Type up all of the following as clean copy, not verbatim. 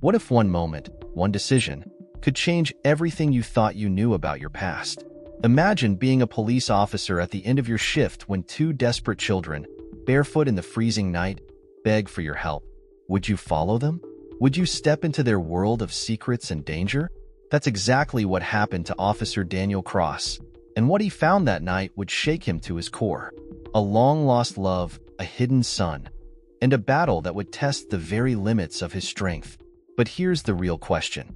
What if one moment, one decision, could change everything you thought you knew about your past? Imagine being a police officer at the end of your shift when two desperate children, barefoot in the freezing night, beg for your help. Would you follow them? Would you step into their world of secrets and danger? That's exactly what happened to Officer Daniel Cross, and what he found that night would shake him to his core. A long-lost love, a hidden son, and a battle that would test the very limits of his strength. But here's the real question.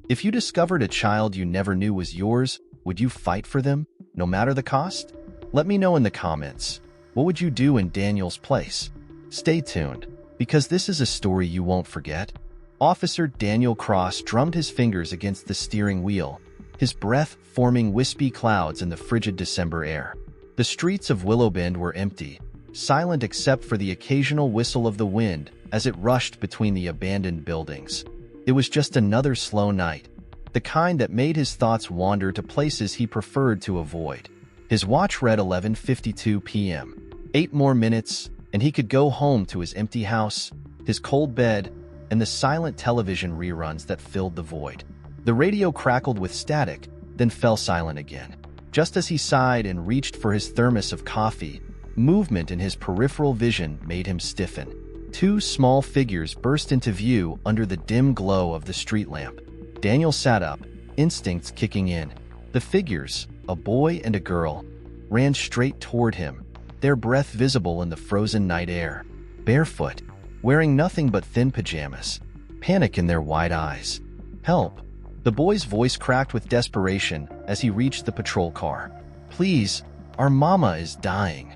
If you discovered a child you never knew was yours, would you fight for them, no matter the cost? Let me know in the comments. What would you do in Daniel's place? Stay tuned, because this is a story you won't forget. Officer Daniel Cross drummed his fingers against the steering wheel, his breath forming wispy clouds in the frigid December air. The streets of Willowbend were empty, silent except for the occasional whistle of the wind as it rushed between the abandoned buildings. It was just another slow night, the kind that made his thoughts wander to places he preferred to avoid. His watch read 11:52 p.m. 8 more minutes, and he could go home to his empty house, his cold bed, and the silent television reruns that filled the void. The radio crackled with static, then fell silent again. Just as he sighed and reached for his thermos of coffee, movement in his peripheral vision made him stiffen. Two small figures burst into view under the dim glow of the street lamp. Daniel sat up, instincts kicking in. The figures, a boy and a girl, ran straight toward him, their breath visible in the frozen night air. Barefoot, wearing nothing but thin pajamas, panic in their wide eyes. Help! The boy's voice cracked with desperation as he reached the patrol car. Please, our mama is dying.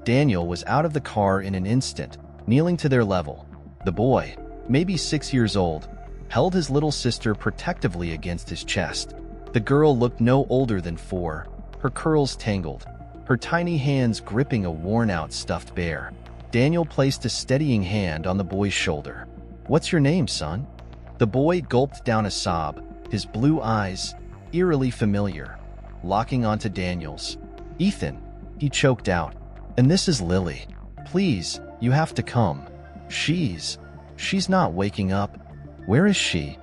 Daniel was out of the car in an instant, kneeling to their level. The boy, maybe 6 years old, held his little sister protectively against his chest. The girl looked no older than 4, her curls tangled, her tiny hands gripping a worn-out stuffed bear. Daniel placed a steadying hand on the boy's shoulder. What's your name, son? The boy gulped down a sob, his blue eyes, eerily familiar, locking onto Daniel's. Ethan, he choked out. And this is Lily. Please, you have to come. She's not waking up. Where is she?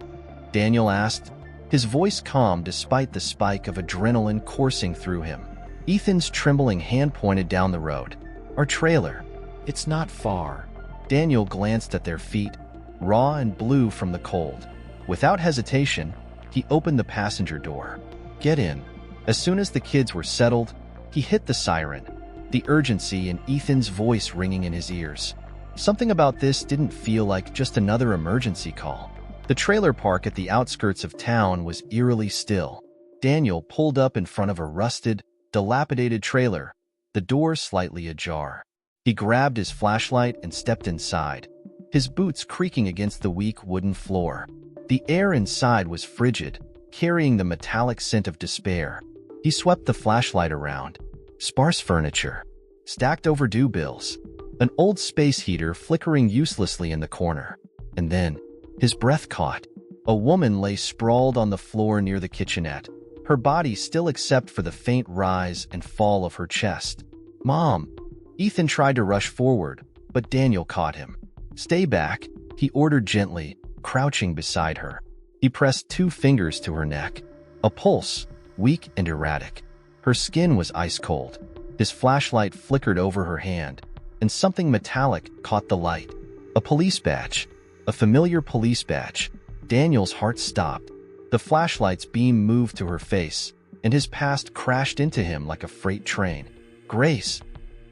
Daniel asked, his voice calm despite the spike of adrenaline coursing through him. Ethan's trembling hand pointed down the road. Our trailer. It's not far. Daniel glanced at their feet, raw and blue from the cold. Without hesitation, he opened the passenger door. Get in. As soon as the kids were settled, he hit the siren, the urgency in Ethan's voice ringing in his ears. Something about this didn't feel like just another emergency call. The trailer park at the outskirts of town was eerily still. Daniel pulled up in front of a rusted, dilapidated trailer, the door slightly ajar. He grabbed his flashlight and stepped inside, his boots creaking against the weak wooden floor. The air inside was frigid, carrying the metallic scent of despair. He swept the flashlight around. Sparse furniture, stacked overdue bills, an old space heater flickering uselessly in the corner. And then, his breath caught. A woman lay sprawled on the floor near the kitchenette, her body still except for the faint rise and fall of her chest. Mom! Ethan tried to rush forward, but Daniel caught him. Stay back, he ordered gently, crouching beside her. He pressed 2 fingers to her neck. A pulse, weak and erratic. Her skin was ice cold. His flashlight flickered over her hand, and something metallic caught the light. A police badge. A familiar police badge. Daniel's heart stopped. The flashlight's beam moved to her face, and his past crashed into him like a freight train. Grace.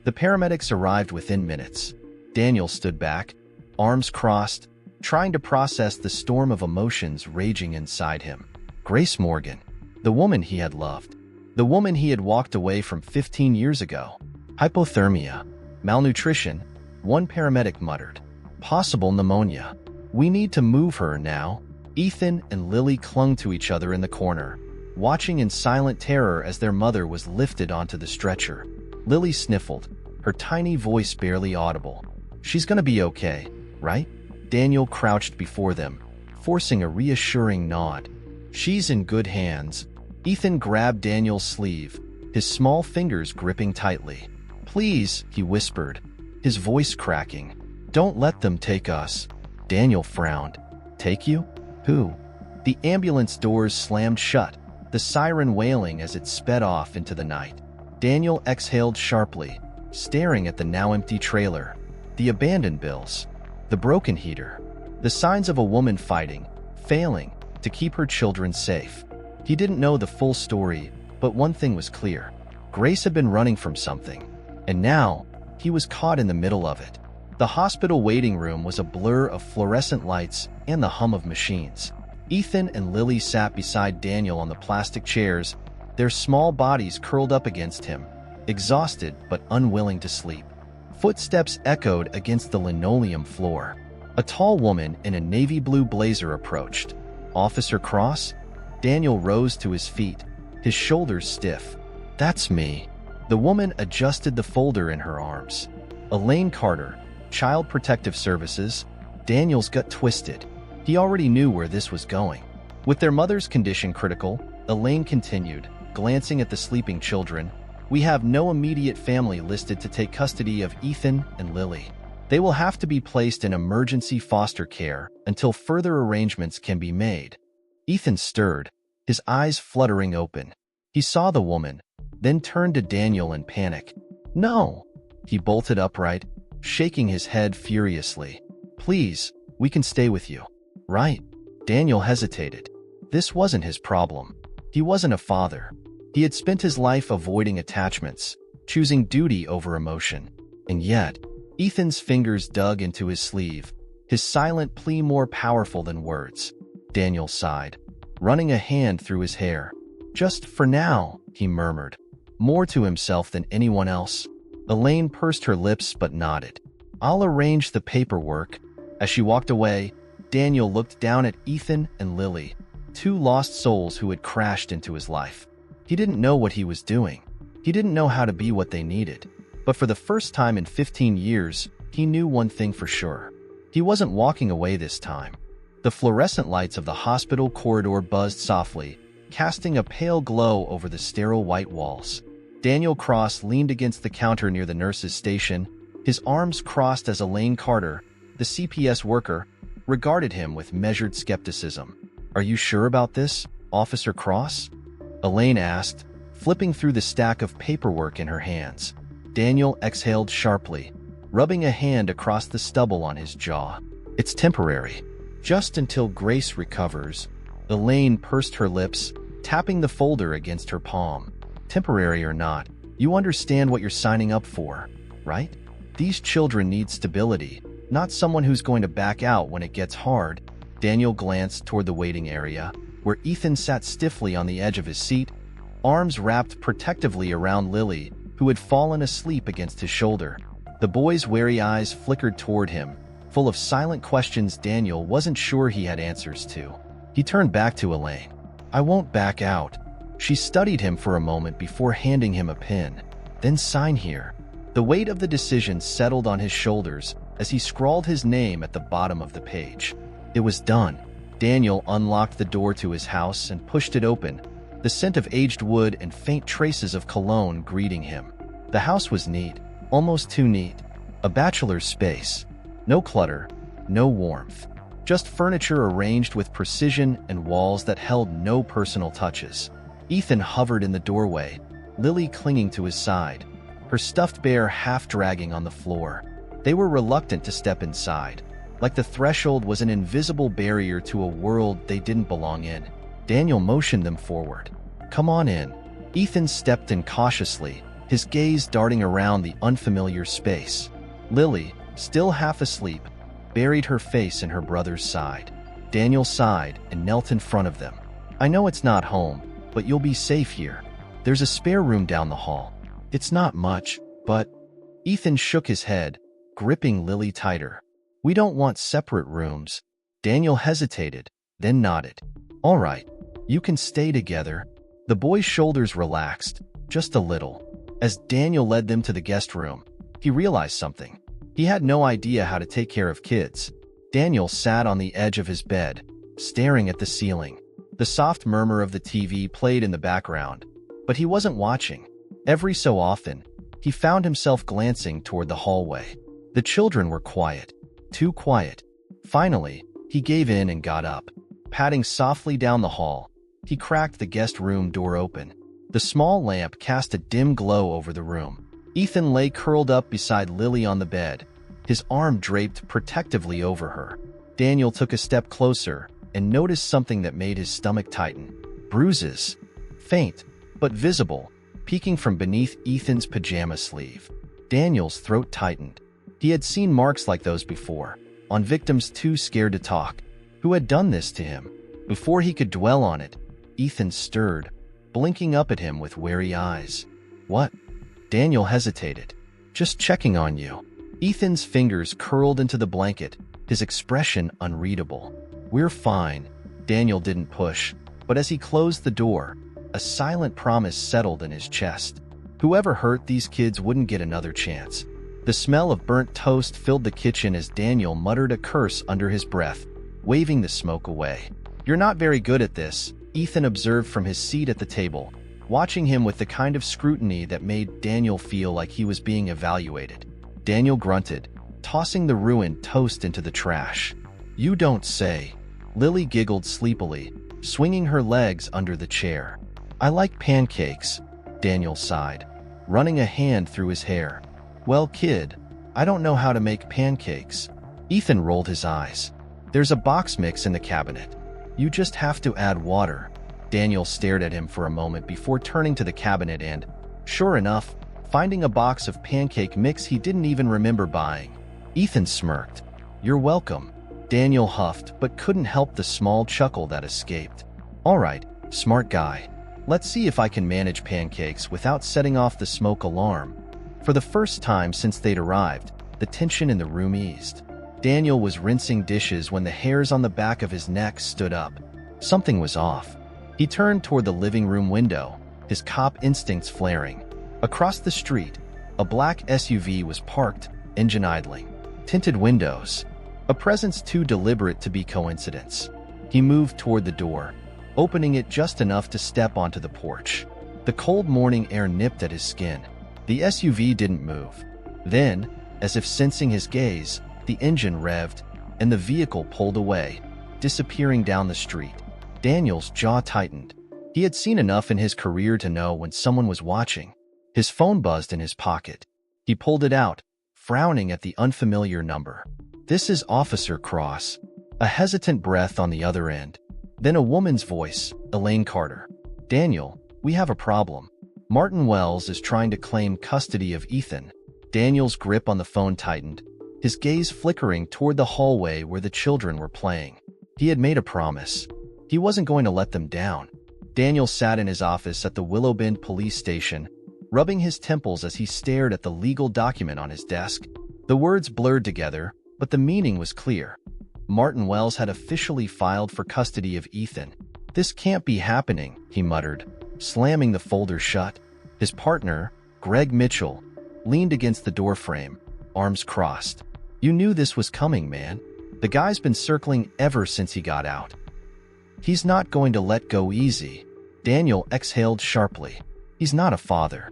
The paramedics arrived within minutes. Daniel stood back, arms crossed, trying to process the storm of emotions raging inside him. Grace Morgan, the woman he had loved. The woman he had walked away from 15 years ago. Hypothermia, malnutrition, one paramedic muttered. Possible pneumonia. We need to move her now. Ethan and Lily clung to each other in the corner, watching in silent terror as their mother was lifted onto the stretcher. Lily sniffled, her tiny voice barely audible. She's gonna be okay, right? Daniel crouched before them, forcing a reassuring nod. She's in good hands. Ethan grabbed Daniel's sleeve, his small fingers gripping tightly. Please, he whispered, his voice cracking. Don't let them take us. Daniel frowned. Take you? Who? The ambulance doors slammed shut, the siren wailing as it sped off into the night. Daniel exhaled sharply, staring at the now empty trailer, the abandoned bills, the broken heater, the signs of a woman fighting, failing, to keep her children safe. He didn't know the full story, but one thing was clear. Grace had been running from something, and now he was caught in the middle of it. The hospital waiting room was a blur of fluorescent lights and the hum of machines. Ethan and Lily sat beside Daniel on the plastic chairs, their small bodies curled up against him, exhausted but unwilling to sleep. Footsteps echoed against the linoleum floor. A tall woman in a navy blue blazer approached. "Officer Cross?" Daniel rose to his feet, his shoulders stiff. "That's me." The woman adjusted the folder in her arms. "Elaine Carter, Child Protective Services." Daniel's gut twisted. He already knew where this was going. With their mother's condition critical, Elaine continued, glancing at the sleeping children, "We have no immediate family listed to take custody of Ethan and Lily. They will have to be placed in emergency foster care until further arrangements can be made." Ethan stirred, his eyes fluttering open. He saw the woman, then turned to Daniel in panic. "No!" He bolted upright, shaking his head furiously. "Please, we can stay with you." "Right." Daniel hesitated. This wasn't his problem. He wasn't a father. He had spent his life avoiding attachments, choosing duty over emotion. And yet, Ethan's fingers dug into his sleeve, his silent plea more powerful than words. Daniel sighed, running a hand through his hair. "Just for now," he murmured, more to himself than anyone else. Elaine pursed her lips but nodded. "I'll arrange the paperwork." As she walked away, Daniel looked down at Ethan and Lily, two lost souls who had crashed into his life. He didn't know what he was doing. He didn't know how to be what they needed. But for the first time in 15 years, he knew one thing for sure. He wasn't walking away this time. The fluorescent lights of the hospital corridor buzzed softly, casting a pale glow over the sterile white walls. Daniel Cross leaned against the counter near the nurse's station, his arms crossed as Elaine Carter, the CPS worker, regarded him with measured skepticism. "Are you sure about this, Officer Cross?" Elaine asked, flipping through the stack of paperwork in her hands. Daniel exhaled sharply, rubbing a hand across the stubble on his jaw. "It's temporary. Just until Grace recovers." Elaine pursed her lips, tapping the folder against her palm. "Temporary or not, you understand what you're signing up for, right? These children need stability, not someone who's going to back out when it gets hard." Daniel glanced toward the waiting area, where Ethan sat stiffly on the edge of his seat, arms wrapped protectively around Lily, who had fallen asleep against his shoulder. The boy's wary eyes flickered toward him, full of silent questions Daniel wasn't sure he had answers to. He turned back to Elaine. "I won't back out." She studied him for a moment before handing him a pen. "Then sign here." The weight of the decision settled on his shoulders as he scrawled his name at the bottom of the page. It was done. Daniel unlocked the door to his house and pushed it open, the scent of aged wood and faint traces of cologne greeting him. The house was neat, almost too neat. A bachelor's space. No clutter, no warmth. Just furniture arranged with precision and walls that held no personal touches. Ethan hovered in the doorway, Lily clinging to his side, her stuffed bear half dragging on the floor. They were reluctant to step inside, like the threshold was an invisible barrier to a world they didn't belong in. Daniel motioned them forward. "Come on in." Ethan stepped in cautiously, his gaze darting around the unfamiliar space. Lily, still half asleep, buried her face in her brother's side. Daniel sighed and knelt in front of them. "I know it's not home, but you'll be safe here. There's a spare room down the hall. It's not much, but..." Ethan shook his head, gripping Lily tighter. "We don't want separate rooms." Daniel hesitated, then nodded. "All right, you can stay together." The boy's shoulders relaxed, just a little. As Daniel led them to the guest room, he realized something. He had no idea how to take care of kids. Daniel sat on the edge of his bed, staring at the ceiling. The soft murmur of the TV played in the background, but he wasn't watching. Every so often, he found himself glancing toward the hallway. The children were quiet, too quiet. Finally, he gave in and got up. Padding softly down the hall, he cracked the guest room door open. The small lamp cast a dim glow over the room. Ethan lay curled up beside Lily on the bed, his arm draped protectively over her. Daniel took a step closer and noticed something that made his stomach tighten. Bruises, faint but visible, peeking from beneath Ethan's pajama sleeve. Daniel's throat tightened. He had seen marks like those before, on victims too scared to talk. Who had done this to him? Before he could dwell on it, Ethan stirred, blinking up at him with wary eyes. What? Daniel hesitated. Just checking on you. Ethan's fingers curled into the blanket, his expression unreadable. We're fine. Daniel didn't push, but as he closed the door, a silent promise settled in his chest. Whoever hurt these kids wouldn't get another chance. The smell of burnt toast filled the kitchen as Daniel muttered a curse under his breath, waving the smoke away. You're not very good at this, Ethan observed from his seat at the table, watching him with the kind of scrutiny that made Daniel feel like he was being evaluated. Daniel grunted, tossing the ruined toast into the trash. You don't say. Lily giggled sleepily, swinging her legs under the chair. I like pancakes, Daniel sighed, running a hand through his hair. Well, kid, I don't know how to make pancakes. Ethan rolled his eyes. There's a box mix in the cabinet. You just have to add water. Daniel stared at him for a moment before turning to the cabinet and, sure enough, finding a box of pancake mix he didn't even remember buying. Ethan smirked. You're welcome. Daniel huffed but couldn't help the small chuckle that escaped. All right, smart guy. Let's see if I can manage pancakes without setting off the smoke alarm. For the first time since they'd arrived, the tension in the room eased. Daniel was rinsing dishes when the hairs on the back of his neck stood up. Something was off. He turned toward the living room window, his cop instincts flaring. Across the street, a black SUV was parked, engine idling. Tinted windows. A presence too deliberate to be coincidence. He moved toward the door, opening it just enough to step onto the porch. The cold morning air nipped at his skin. The SUV didn't move. Then, as if sensing his gaze, the engine revved, and the vehicle pulled away, disappearing down the street. Daniel's jaw tightened. He had seen enough in his career to know when someone was watching. His phone buzzed in his pocket. He pulled it out, frowning at the unfamiliar number. This is Officer Cross. A hesitant breath on the other end. Then a woman's voice, Elaine Carter. Daniel, we have a problem. Martin Wells is trying to claim custody of Ethan. Daniel's grip on the phone tightened, his gaze flickering toward the hallway where the children were playing. He had made a promise. He wasn't going to let them down. Daniel sat in his office at the Willow Bend police station, rubbing his temples as he stared at the legal document on his desk. The words blurred together, but the meaning was clear. Martin Wells had officially filed for custody of Ethan. This can't be happening, he muttered, slamming the folder shut. His partner, Greg Mitchell, leaned against the doorframe, arms crossed. You knew this was coming, man. The guy's been circling ever since he got out. He's not going to let go easy. Daniel exhaled sharply. He's not a father.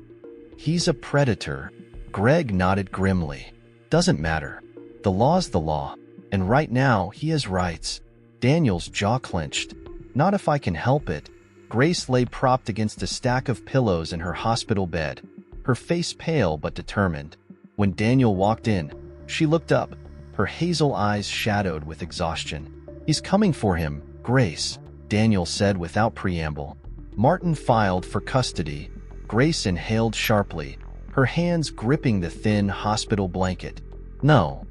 He's a predator. Greg nodded grimly. Doesn't matter. The law's the law, and right now he has rights. Daniel's jaw clenched. Not if I can help it. Grace lay propped against a stack of pillows in her hospital bed, her face pale but determined. When Daniel walked in, she looked up, her hazel eyes shadowed with exhaustion. He's coming for him, Grace, Daniel said without preamble. Martin filed for custody. Grace inhaled sharply, her hands gripping the thin hospital blanket. No,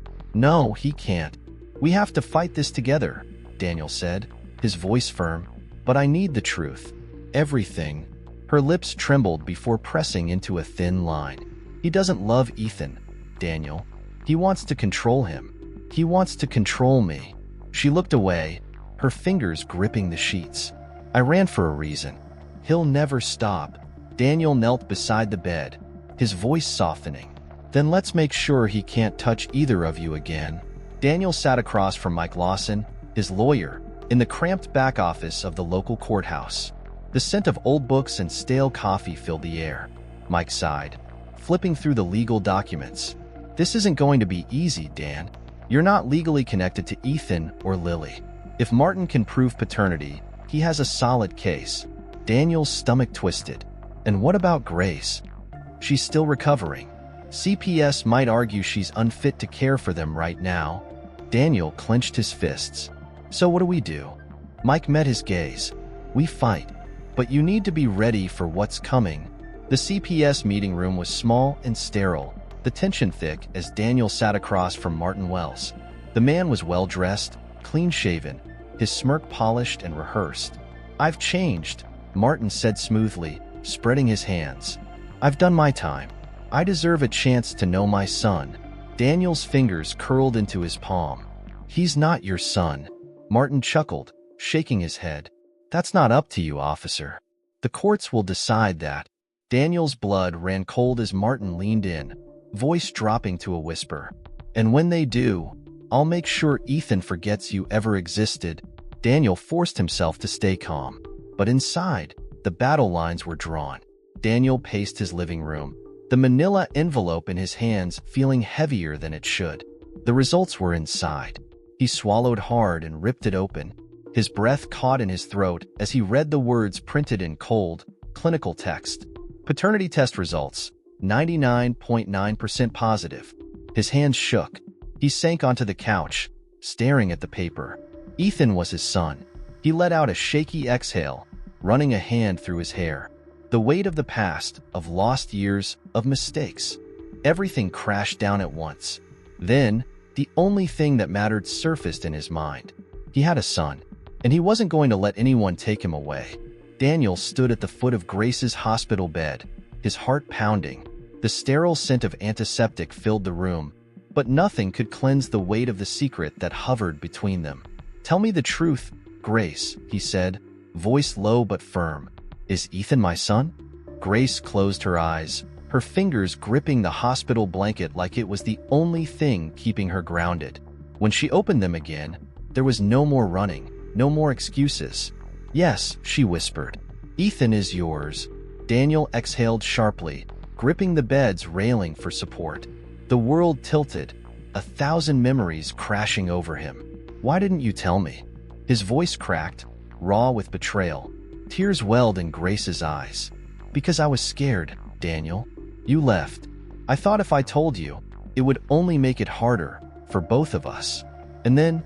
he can't. We have to fight this together, Daniel said, his voice firm. But I need the truth. Everything. Her lips trembled before pressing into a thin line. He doesn't love Ethan, Daniel. He wants to control him. He wants to control me. She looked away, her fingers gripping the sheets. I ran for a reason. He'll never stop. Daniel knelt beside the bed, his voice softening. Then let's make sure he can't touch either of you again. Daniel sat across from Mike Lawson, his lawyer, in the cramped back office of the local courthouse. The scent of old books and stale coffee filled the air. Mike sighed, flipping through the legal documents. This isn't going to be easy, Dan. You're not legally connected to Ethan or Lily. If Martin can prove paternity, he has a solid case. Daniel's stomach twisted. And what about Grace? She's still recovering. CPS might argue she's unfit to care for them right now. Daniel clenched his fists. So what do we do? Mike met his gaze. We fight. But you need to be ready for what's coming. The CPS meeting room was small and sterile, the tension thick as Daniel sat across from Martin Wells. The man was well-dressed, clean-shaven, his smirk polished and rehearsed. I've changed, Martin said smoothly, spreading his hands. I've done my time. I deserve a chance to know my son. Daniel's fingers curled into his palm. He's not your son. Martin chuckled, shaking his head. That's not up to you, officer. The courts will decide that. Daniel's blood ran cold as Martin leaned in, voice dropping to a whisper. And when they do, I'll make sure Ethan forgets you ever existed. Daniel forced himself to stay calm. But inside, the battle lines were drawn. Daniel paced his living room, the manila envelope in his hands feeling heavier than it should. The results were inside. He swallowed hard and ripped it open. His breath caught in his throat as he read the words printed in cold, clinical text. Paternity test results, 99.9% positive. His hands shook. He sank onto the couch, staring at the paper. Ethan was his son. He let out a shaky exhale, running a hand through his hair. The weight of the past, of lost years, of mistakes. Everything crashed down at once. Then, the only thing that mattered surfaced in his mind. He had a son, and he wasn't going to let anyone take him away. Daniel stood at the foot of Grace's hospital bed, his heart pounding. The sterile scent of antiseptic filled the room, but nothing could cleanse the weight of the secret that hovered between them. Tell me the truth, Grace, he said, voice low but firm. Is Ethan my son? Grace closed her eyes, her fingers gripping the hospital blanket like it was the only thing keeping her grounded. When she opened them again, there was no more running, no more excuses. Yes, she whispered. Ethan is yours. Daniel exhaled sharply, gripping the bed's railing for support. The world tilted, 1,000 memories crashing over him. Why didn't you tell me? His voice cracked, raw with betrayal. Tears welled in Grace's eyes. Because I was scared, Daniel. You left. I thought if I told you, it would only make it harder for both of us. And then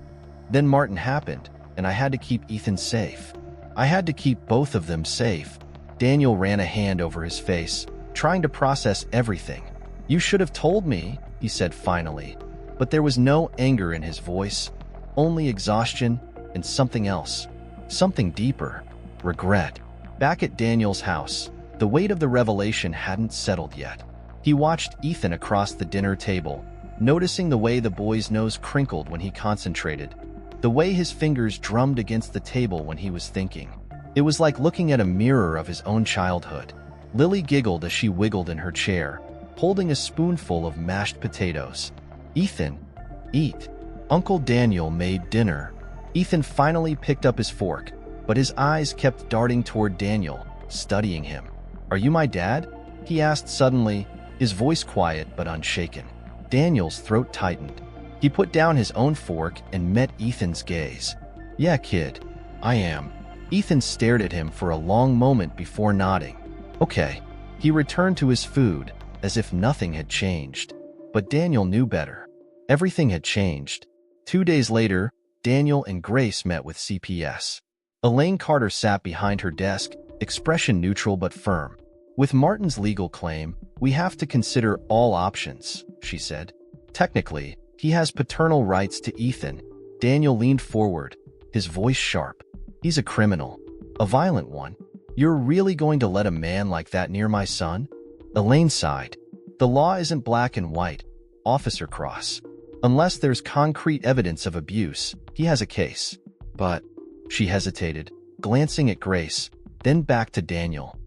Martin happened, and I had to keep Ethan safe. I had to keep both of them safe. Daniel ran a hand over his face, trying to process everything. You should have told me, he said finally. But there was no anger in his voice, only exhaustion and something else. Something deeper. Regret. Back at Daniel's house, the weight of the revelation hadn't settled yet. He watched Ethan across the dinner table, noticing the way the boy's nose crinkled when he concentrated, the way his fingers drummed against the table when he was thinking. It was like looking at a mirror of his own childhood. Lily giggled as she wiggled in her chair, holding a spoonful of mashed potatoes. Ethan, eat. Uncle Daniel made dinner. Ethan finally picked up his fork, but his eyes kept darting toward Daniel, studying him. Are you my dad? He asked suddenly, his voice quiet but unshaken. Daniel's throat tightened. He put down his own fork and met Ethan's gaze. Yeah, kid, I am. Ethan stared at him for a long moment before nodding. Okay. He returned to his food, as if nothing had changed. But Daniel knew better. Everything had changed. 2 days later, Daniel and Grace met with CPS. Elaine Carter sat behind her desk, expression neutral but firm. With Martin's legal claim, we have to consider all options, she said. Technically, he has paternal rights to Ethan. Daniel leaned forward, his voice sharp. He's a criminal. A violent one. You're really going to let a man like that near my son? Elaine sighed. The law isn't black and white. Officer Cross. Unless there's concrete evidence of abuse, he has a case. But, she hesitated, glancing at Grace, then back to Daniel.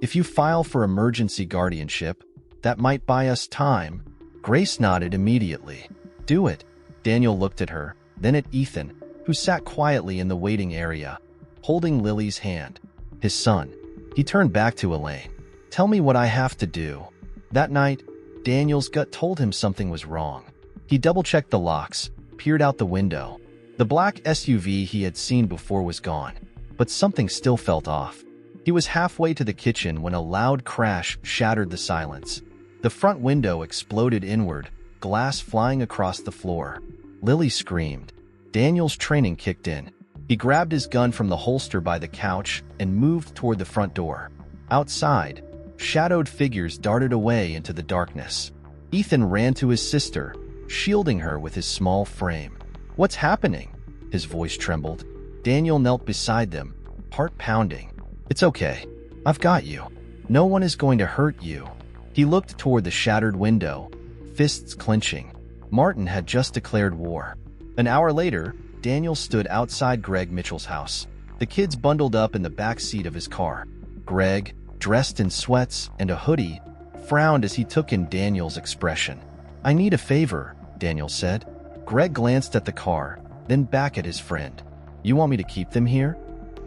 If you file for emergency guardianship, that might buy us time. Grace nodded immediately. Do it. Daniel looked at her, then at Ethan, who sat quietly in the waiting area, holding Lily's hand. His son. He turned back to Elaine. Tell me what I have to do. That night, Daniel's gut told him something was wrong. He double-checked the locks, peered out the window. The black SUV he had seen before was gone, but something still felt off. He was halfway to the kitchen when a loud crash shattered the silence. The front window exploded inward, glass flying across the floor. Lily screamed. Daniel's training kicked in. He grabbed his gun from the holster by the couch and moved toward the front door. Outside, shadowed figures darted away into the darkness. Ethan ran to his sister, shielding her with his small frame. "What's happening?" His voice trembled. Daniel knelt beside them, heart pounding. "It's okay. I've got you. No one is going to hurt you." He looked toward the shattered window, fists clenching. Martin had just declared war. An hour later, Daniel stood outside Greg Mitchell's house. The kids bundled up in the back seat of his car. Greg, dressed in sweats and a hoodie, frowned as he took in Daniel's expression. "I need a favor," Daniel said. Greg glanced at the car, then back at his friend. "You want me to keep them here?"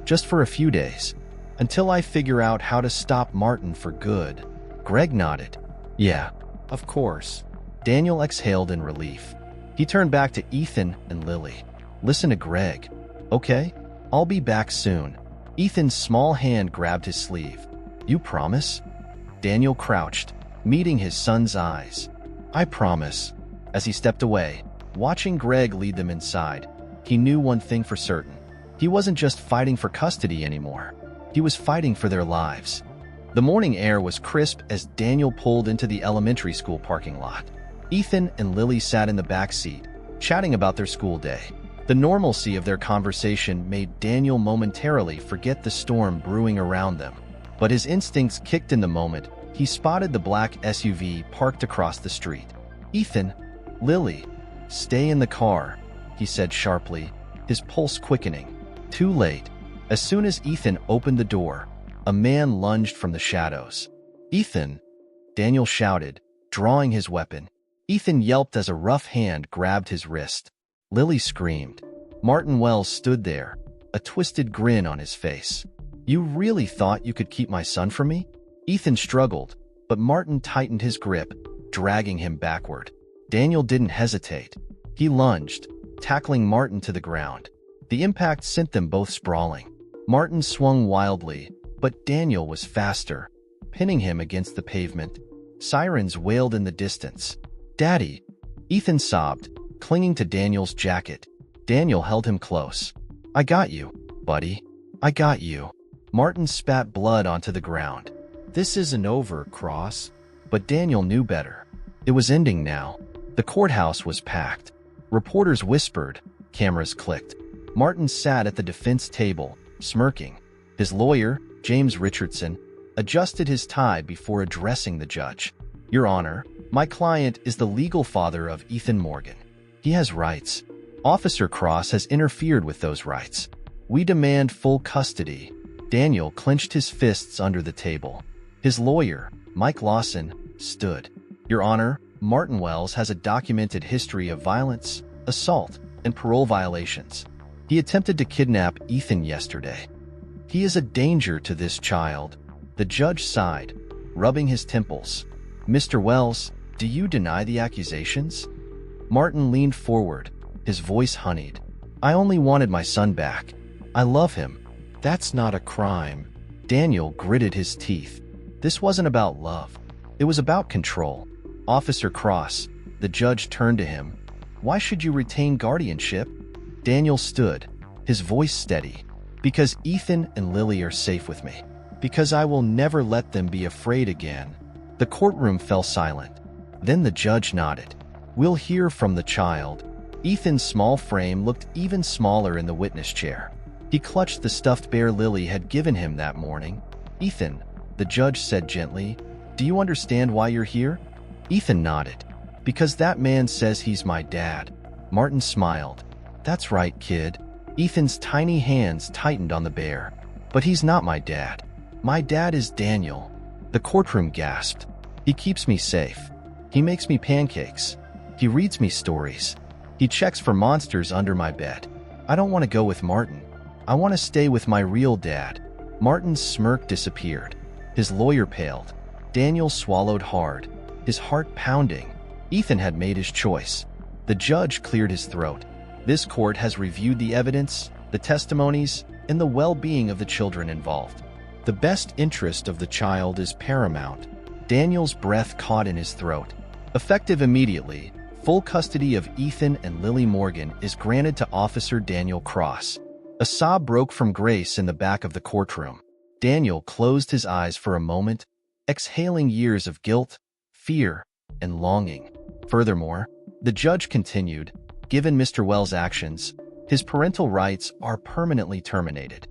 "Just for a few days. Until I figure out how to stop Martin for good." Greg nodded. "Yeah, of course." Daniel exhaled in relief. He turned back to Ethan and Lily. "Listen to Greg. Okay? I'll be back soon." Ethan's small hand grabbed his sleeve. "You promise?" Daniel crouched, meeting his son's eyes. "I promise." As he stepped away, watching Greg lead them inside, he knew one thing for certain. He wasn't just fighting for custody anymore. He was fighting for their lives. The morning air was crisp as Daniel pulled into the elementary school parking lot. Ethan and Lily sat in the back seat, chatting about their school day. The normalcy of their conversation made Daniel momentarily forget the storm brewing around them. But his instincts kicked in the moment he spotted the black SUV parked across the street. "Ethan, Lily, stay in the car," he said sharply, his pulse quickening. Too late. As soon as Ethan opened the door, a man lunged from the shadows. "Ethan!" Daniel shouted, drawing his weapon. Ethan yelped as a rough hand grabbed his wrist. Lily screamed. Martin Wells stood there, a twisted grin on his face. "You really thought you could keep my son from me?" Ethan struggled, but Martin tightened his grip, dragging him backward. Daniel didn't hesitate. He lunged, tackling Martin to the ground. The impact sent them both sprawling. Martin swung wildly, but Daniel was faster, pinning him against the pavement. Sirens wailed in the distance. "Daddy!" Ethan sobbed, clinging to Daniel's jacket. Daniel held him close. "I got you, buddy. I got you." Martin spat blood onto the ground. "This isn't over, Cross." But Daniel knew better. It was ending now. The courthouse was packed. Reporters whispered. Cameras clicked. Martin sat at the defense table, smirking. His lawyer, James Richardson, adjusted his tie before addressing the judge. "Your Honor, my client is the legal father of Ethan Morgan. He has rights. Officer Cross has interfered with those rights. We demand full custody." Daniel clenched his fists under the table. His lawyer, Mike Lawson, stood. "Your Honor, Martin Wells has a documented history of violence, assault, and parole violations. He attempted to kidnap Ethan yesterday. He is a danger to this child." The judge sighed, rubbing his temples. "Mr. Wells, do you deny the accusations?" Martin leaned forward, his voice honeyed. "I only wanted my son back. I love him. That's not a crime." Daniel gritted his teeth. This wasn't about love. It was about control. "Officer Cross," the judge turned to him. "Why should you retain guardianship?" Daniel stood, his voice steady. "Because Ethan and Lily are safe with me. Because I will never let them be afraid again." The courtroom fell silent. Then the judge nodded. "We'll hear from the child." Ethan's small frame looked even smaller in the witness chair. He clutched the stuffed bear Lily had given him that morning. "Ethan," the judge said gently, "do you understand why you're here?" Ethan nodded. "Because that man says he's my dad." Martin smiled. "That's right, kid." Ethan's tiny hands tightened on the bear. "But he's not my dad. My dad is Daniel." The courtroom gasped. "He keeps me safe. He makes me pancakes. He reads me stories. He checks for monsters under my bed. I don't want to go with Martin. I want to stay with my real dad." Martin's smirk disappeared. His lawyer paled. Daniel swallowed hard, his heart pounding. Ethan had made his choice. The judge cleared his throat. This court has reviewed the evidence, the testimonies, and the well-being of the children involved. The best interest of the child is paramount. Daniel's breath caught in his throat. Effective immediately, full custody of Ethan and Lily Morgan is granted to Officer Daniel Cross. A sob broke from Grace in the back of the courtroom. Daniel closed his eyes for a moment, exhaling years of guilt, fear, and longing. Furthermore, the judge continued, given Mr. Wells' actions, his parental rights are permanently terminated.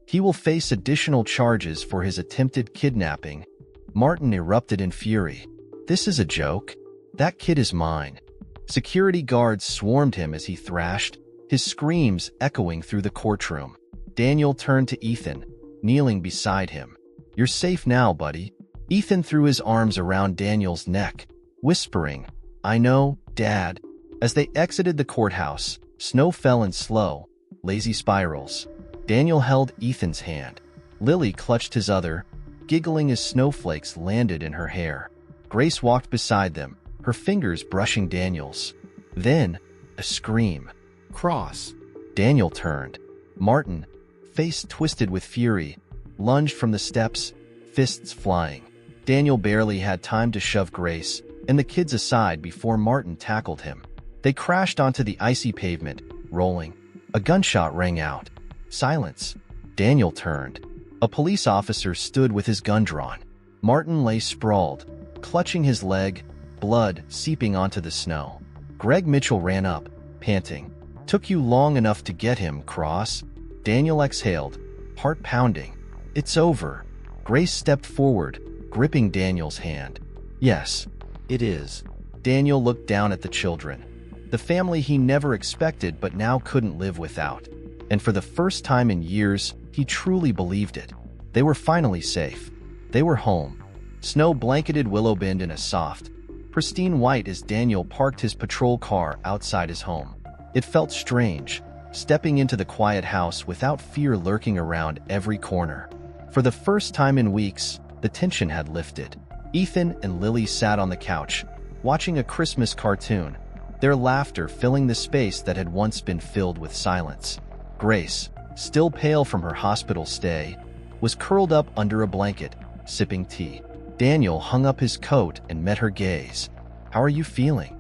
He will face additional charges for his attempted kidnapping. Martin erupted in fury. This is a joke. That kid is mine. Security guards swarmed him as he thrashed, his screams echoing through the courtroom. Daniel turned to Ethan, kneeling beside him. You're safe now, buddy. Ethan threw his arms around Daniel's neck, whispering, I know, Dad. As they exited the courthouse, snow fell in slow, lazy spirals. Daniel held Ethan's hand. Lily clutched his other, giggling as snowflakes landed in her hair. Grace walked beside them, her fingers brushing Daniel's. Then, a scream. Cross. Daniel turned. Martin, face twisted with fury, lunged from the steps, fists flying. Daniel barely had time to shove Grace and the kids aside before Martin tackled him. They crashed onto the icy pavement, rolling. A gunshot rang out. Silence. Daniel turned. A police officer stood with his gun drawn. Martin lay sprawled, clutching his leg, blood seeping onto the snow. Greg Mitchell ran up, panting. Took you long enough to get him, Cross. Daniel exhaled, heart pounding. It's over. Grace stepped forward, gripping Daniel's hand. Yes, it is. Daniel looked down at the children. The family he never expected but now couldn't live without. And for the first time in years, he truly believed it. They were finally safe. They were home. Snow blanketed Willowbend in a soft, pristine white as Daniel parked his patrol car outside his home. It felt strange, stepping into the quiet house without fear lurking around every corner. For the first time in weeks, the tension had lifted. Ethan and Lily sat on the couch, watching a Christmas cartoon, their laughter filling the space that had once been filled with silence. Grace, still pale from her hospital stay, was curled up under a blanket, sipping tea. Daniel hung up his coat and met her gaze. How are you feeling?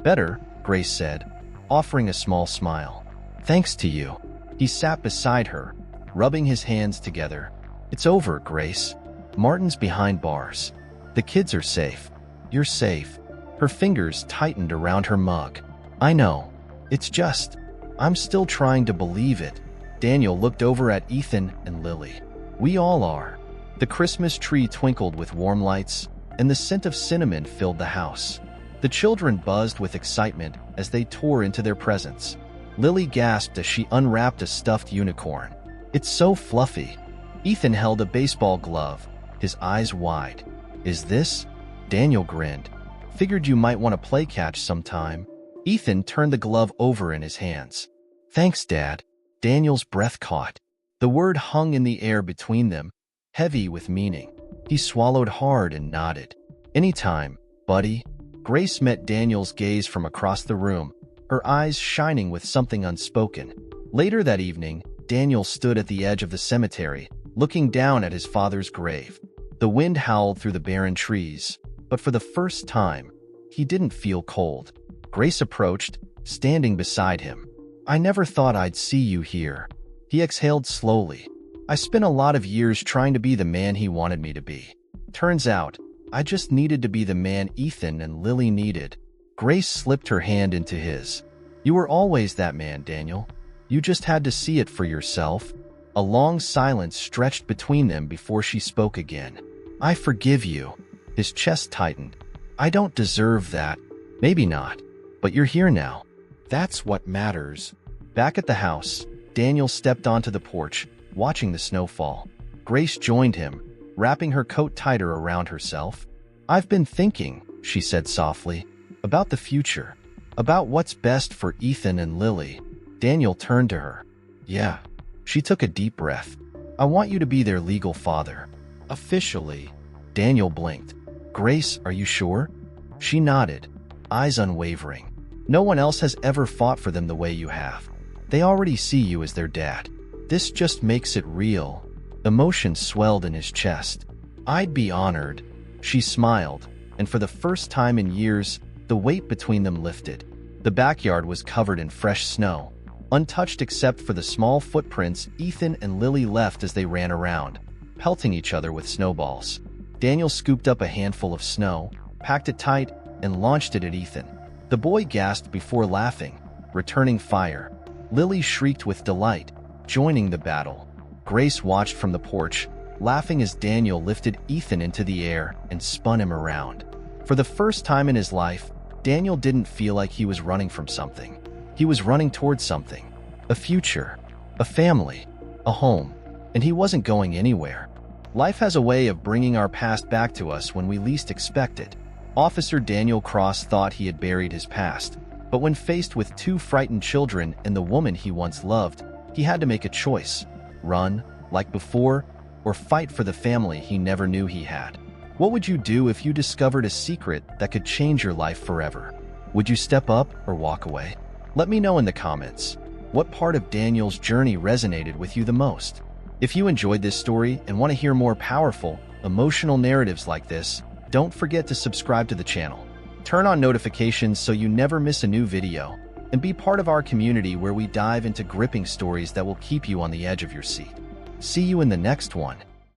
Better, Grace said, offering a small smile. Thanks to you. He sat beside her, rubbing his hands together. It's over, Grace. Martin's behind bars. The kids are safe. You're safe. Her fingers tightened around her mug. I know. It's just, I'm still trying to believe it. Daniel looked over at Ethan and Lily. We all are. The Christmas tree twinkled with warm lights, and the scent of cinnamon filled the house. The children buzzed with excitement as they tore into their presents. Lily gasped as she unwrapped a stuffed unicorn. It's so fluffy. Ethan held a baseball glove, his eyes wide. Is this? Daniel grinned. Figured you might want to play catch sometime. Ethan turned the glove over in his hands. Thanks, Dad. Daniel's breath caught. The word hung in the air between them, heavy with meaning. He swallowed hard and nodded. Anytime, buddy. Grace met Daniel's gaze from across the room, her eyes shining with something unspoken. Later that evening, Daniel stood at the edge of the cemetery, looking down at his father's grave. The wind howled through the barren trees, but for the first time, he didn't feel cold. Grace approached, standing beside him. I never thought I'd see you here. He exhaled slowly. I spent a lot of years trying to be the man he wanted me to be. Turns out, I just needed to be the man Ethan and Lily needed. Grace slipped her hand into his. You were always that man, Daniel. You just had to see it for yourself. A long silence stretched between them before she spoke again. I forgive you. His chest tightened. I don't deserve that. Maybe not. But you're here now. That's what matters. Back at the house, Daniel stepped onto the porch, watching the snow fall. Grace joined him, wrapping her coat tighter around herself. I've been thinking, she said softly, about the future, about what's best for Ethan and Lily. Daniel turned to her. Yeah. She took a deep breath. I want you to be their legal father. Officially. Daniel blinked. Grace, are you sure? She nodded, eyes unwavering. No one else has ever fought for them the way you have. They already see you as their dad. This just makes it real." Emotion swelled in his chest. "I'd be honored." She smiled, and for the first time in years, the weight between them lifted. The backyard was covered in fresh snow, untouched except for the small footprints Ethan and Lily left as they ran around, pelting each other with snowballs. Daniel scooped up a handful of snow, packed it tight, and launched it at Ethan. The boy gasped before laughing, returning fire. Lily shrieked with delight, joining the battle. Grace watched from the porch, laughing as Daniel lifted Ethan into the air and spun him around. For the first time in his life, Daniel didn't feel like he was running from something. He was running towards something. A future, a family, a home. And he wasn't going anywhere. Life has a way of bringing our past back to us when we least expect it. Officer Daniel Cross thought he had buried his past, but when faced with 2 frightened children and the woman he once loved, he had to make a choice: run, like before, or fight for the family he never knew he had. What would you do if you discovered a secret that could change your life forever? Would you step up or walk away? Let me know in the comments. What part of Daniel's journey resonated with you the most? If you enjoyed this story and want to hear more powerful, emotional narratives like this, don't forget to subscribe to the channel. Turn on notifications so you never miss a new video, and be part of our community where we dive into gripping stories that will keep you on the edge of your seat. See you in the next one.